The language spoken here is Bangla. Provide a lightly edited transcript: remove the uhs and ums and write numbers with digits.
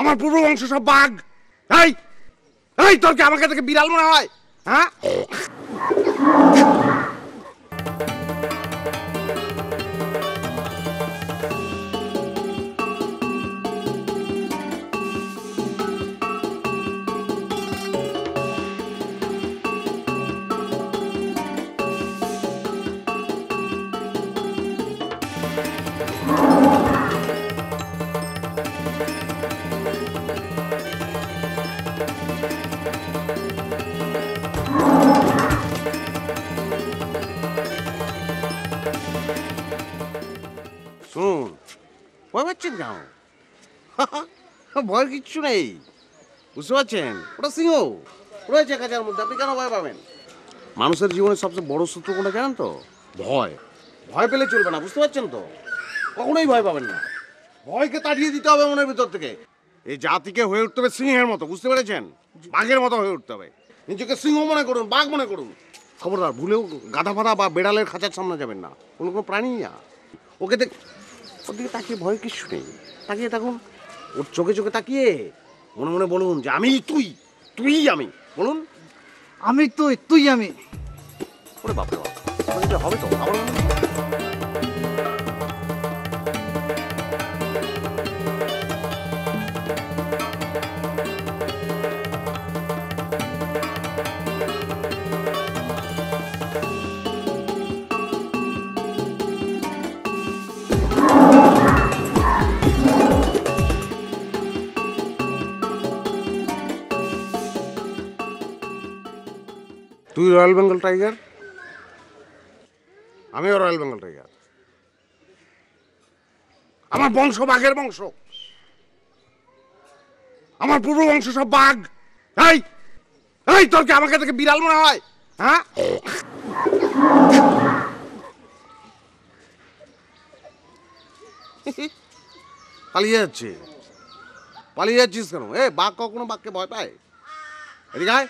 আমার পূর্ব বংশ সব বাঘ। এই এই তোর কি আমাকে থেকে বিড়াল মনে হয়? হ্যাঁ, শুনুন, ভয় পাচ্ছেন কেন? ভয়ের কিচ্ছু নেই, বুঝতে পারছেন? ওটা সিংহ রয়েছে কাজার মধ্যে, আপনি কেন ভয় পাবেন? মানুষের জীবনের সবচেয়ে বড় শত্রু কোনটা জানেন তো? ভয়। ভয় পেলে চলবে না, বুঝতে পারছেন তো? কখনোই ভয় পাবেন না, ভয়কে তাড়িয়ে দিতে হবে মনের ভিতর থেকে। এই জাতিকে হয়ে উঠতে হবে সিংহের মতো, বুঝতে পেরেছেন? বাঘের মতো হয়ে উঠতে হবে। নিজেকে সিংহ মনে করুন, বাঘ মনে করুন। খবরদার ভুলেও গাধা ফাধা বা বেড়ালের খাঁচার সামনে যাবেন না, কোনো প্রাণী না। ওকে দেখ, ওর দিকে তাকিয়ে ভয় কিছু নেই, তাকিয়ে থাকুন। ওর চোখে চোখে তাকিয়ে মনে মনে বলুন যে আমি তুই, তুই আমি। বলুন আমি তুই, তুই আমি। ওরে বাপরে বাপ, হবে তো আবার বলুন। তুই রয়্যাল বেঙ্গল টাইগার, আমিও রয়্যাল বেঙ্গল টাইগার। আমার বংশ বাঘের বংশ, আমার পূর্ব বংশ সব বাঘ। এই এই তোর কি আমাকে থেকে বিড়াল মনে হয়? হ্যাঁ, পালিয়ে যাচ্ছে, পালিয়ে যাচ্ছিস কেন? বাঘ কখনো বাঘকে ভয় পায়? এদিকে আয়।